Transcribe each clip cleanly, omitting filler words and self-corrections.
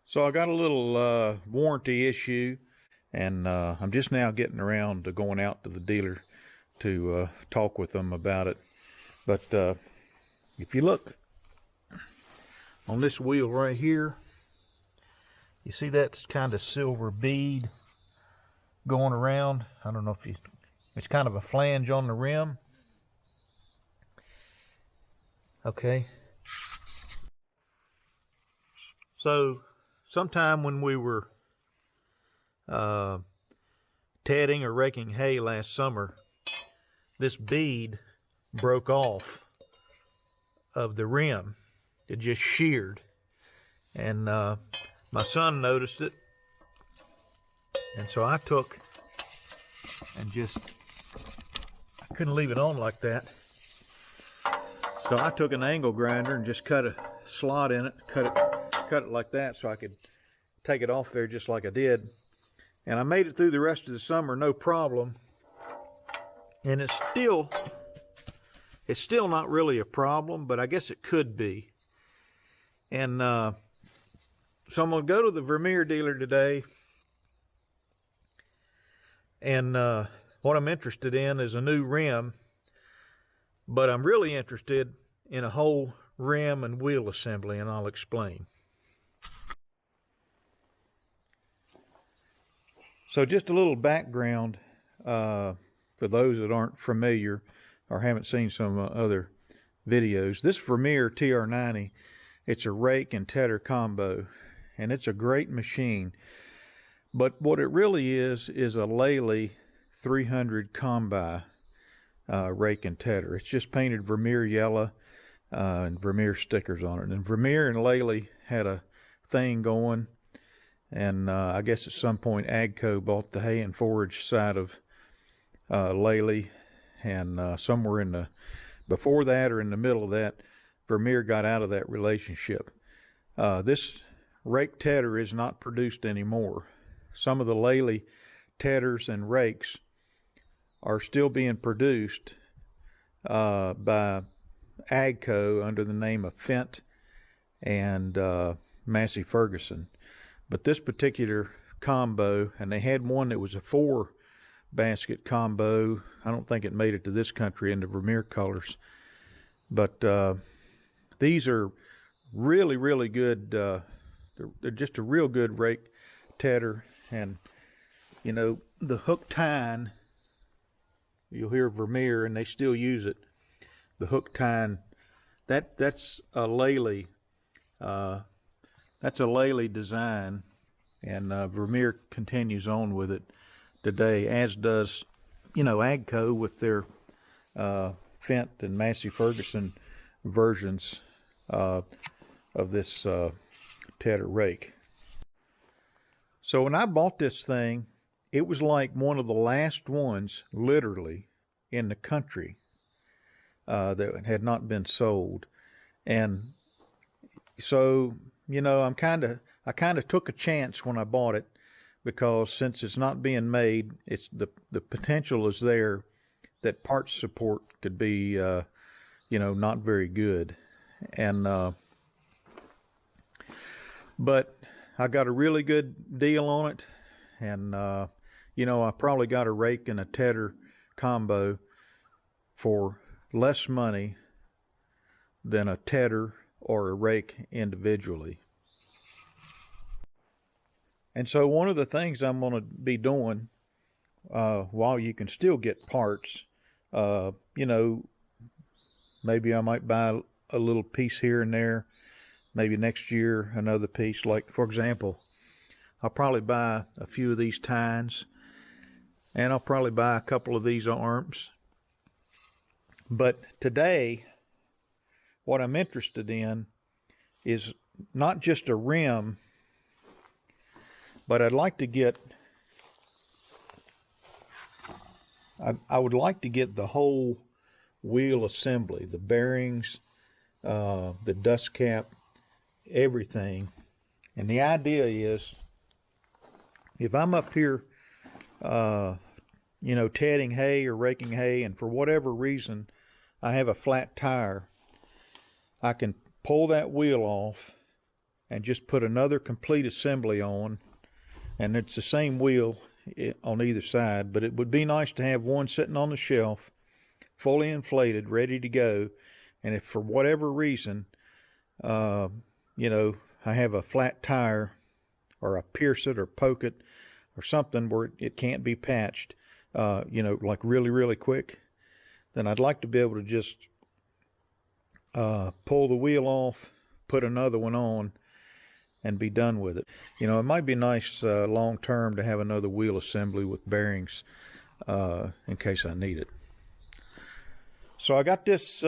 So I got a little warranty issue, and I'm just now getting around to going out to the dealer to talk with them about it. But if you look on this wheel right here, you see that's kind of silver bead going around. I don't know if it's kind of a flange on the rim. Okay. So sometime when we were tedding or raking hay last summer, this bead broke off of the rim. It just sheared, and my son noticed it, and so I took and I couldn't leave it on like that, so I took an angle grinder and just cut a slot in it, cut it like that so I could take it off there just like I did. And I made it through the rest of the summer no problem, and it's still not really a problem, but I guess it could be. And so I'm going to go to the Vermeer dealer today, and what I'm interested in is a new rim, but I'm really interested in a whole rim and wheel assembly, and I'll explain. So just a little background for those that aren't familiar or haven't seen some other videos. This Vermeer TR90, it's a rake and tedder combo, and it's a great machine. But what it really is a Lely 300 Combi rake and tedder. It's just painted Vermeer yellow and Vermeer stickers on it. And Vermeer and Lely had a thing going, and I guess at some point Agco bought the hay and forage side of Lely, and somewhere before that or in the middle of that, Vermeer got out of that relationship. This rake tedder is not produced anymore. Some of the Lely tedders and rakes are still being produced by Agco under the name of Fent and Massey Ferguson. But this particular combo, and they had one that was a 4-basket combo. I don't think it made it to this country in the Vermeer colors. But these are really, really good. They're just a real good rake tedder. And, you know, the hook tine, you'll hear Vermeer, and they still use it. The hook tine, that's a Lely. That's a Lely design, and Vermeer continues on with it today, as does, you know, Agco with their Fent and Massey Ferguson versions of this tedder rake. So when I bought this thing, it was like one of the last ones, literally, in the country that had not been sold. And so, you know, I kind of took a chance when I bought it, because since it's not being made, it's the potential is there that parts support could be, you know, not very good. And but I got a really good deal on it, and you know, I probably got a rake and a tedder combo for less money than a tedder or a rake individually. And so one of the things I'm going to be doing while you can still get parts, you know, maybe I might buy a little piece here and there, maybe next year another piece. Like, for example, I'll probably buy a few of these tines, and I'll probably buy a couple of these arms. But today, what I'm interested in is not just a rim, but I'd like to get, I would like to get the whole wheel assembly, the bearings, the dust cap, everything. And the idea is, if I'm up here, you know, tedding hay or raking hay, and for whatever reason I have a flat tire, I can pull that wheel off and just put another complete assembly on, and it's the same wheel on either side, but it would be nice to have one sitting on the shelf, fully inflated, ready to go. And if for whatever reason, you know, I have a flat tire, or I pierce it or poke it or something where it can't be patched, you know, like really, really quick, then I'd like to be able to just pull the wheel off, put another one on, and be done with it. You know, it might be nice long term to have another wheel assembly with bearings in case I need it. So I got this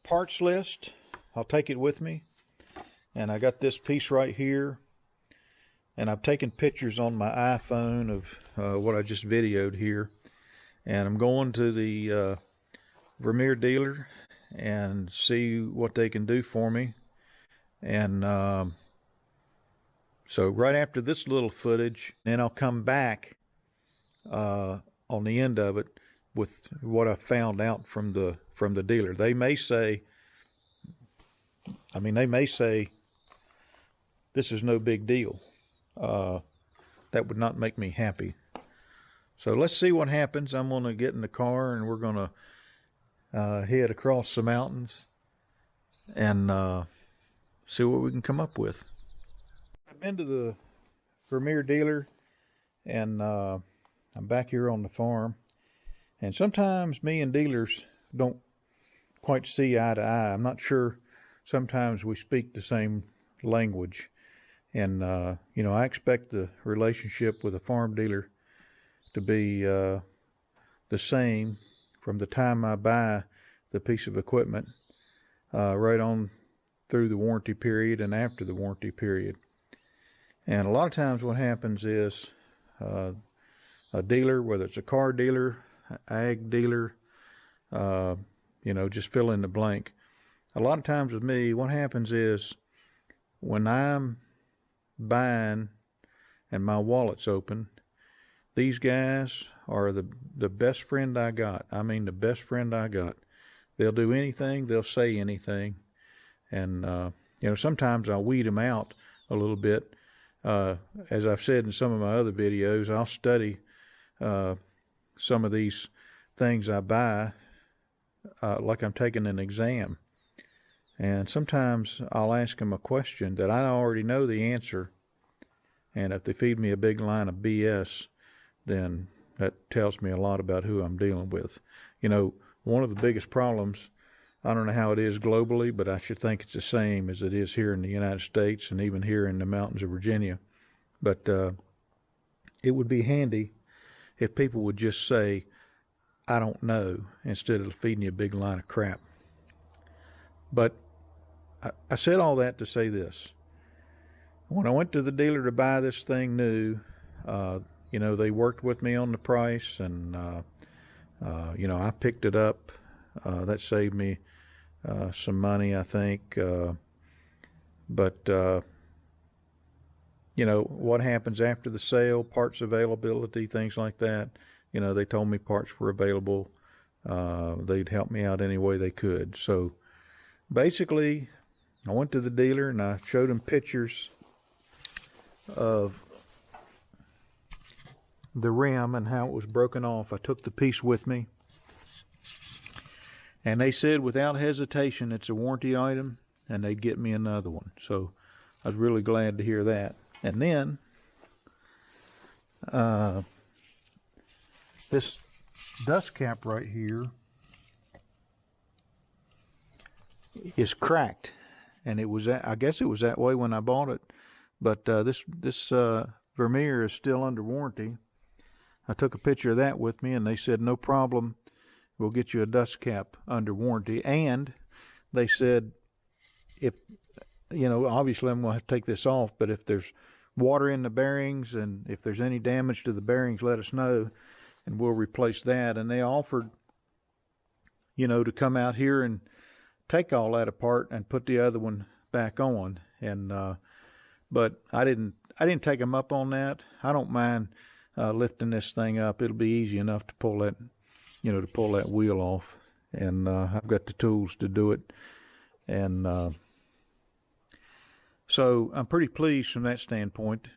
parts list. I'll take it with me. And I got this piece right here. And I've taken pictures on my iPhone of what I just videoed here. And I'm going to the Vermeer dealer and see what they can do for me. And so right after this little footage, then I'll come back on the end of it with what I found out from the dealer. They may say, I mean, they may say this is no big deal. That would not make me happy. So let's see what happens. I'm going to get in the car and we're going to head across the mountains and see what we can come up with. I've been to the Vermeer dealer, and I'm back here on the farm. And sometimes me and dealers don't quite see eye to eye. I'm not sure. Sometimes we speak the same language. And, you know, I expect the relationship with a farm dealer to be the same from the time I buy the piece of equipment right on through the warranty period and after the warranty period. And a lot of times what happens is a dealer, whether it's a car dealer, ag dealer, you know, just fill in the blank. A lot of times with me, what happens is when I'm buying and my wallet's open, these guys are the best friend I got. I mean, the best friend I got. They'll do anything, they'll say anything. And, you know, sometimes I'll weed them out a little bit. As I've said in some of my other videos, I'll study some of these things I buy like I'm taking an exam. And sometimes I'll ask them a question that I already know the answer. And if they feed me a big line of BS, then that tells me a lot about who I'm dealing with. You know, one of the biggest problems, I don't know how it is globally, but I should think it's the same as it is here in the United States and even here in the mountains of Virginia. But it would be handy if people would just say, I don't know, instead of feeding you a big line of crap. But I said all that to say this. When I went to the dealer to buy this thing new, you know, they worked with me on the price, and, you know, I picked it up. That saved me some money, I think. But you know, what happens after the sale, parts availability, things like that. You know, they told me parts were available. They'd help me out any way they could. So basically, I went to the dealer and I showed him pictures of the rim and how it was broken off. I took the piece with me. And they said without hesitation it's a warranty item and they'd get me another one. So I was really glad to hear that. And then this dust cap right here is cracked. And it was, I guess it was that way when I bought it. But this Vermeer is still under warranty. I took a picture of that with me and they said no problem. We'll get you a dust cap under warranty. And they said, if, you know, obviously I'm going to have to take this off, but if there's water in the bearings and if there's any damage to the bearings, let us know and we'll replace that. And they offered, you know, to come out here and take all that apart and put the other one back on. And, but I didn't take them up on that. I don't mind lifting this thing up. It'll be easy enough to pull that, you know, to pull that wheel off, and I've got the tools to do it. And So I'm pretty pleased from that standpoint.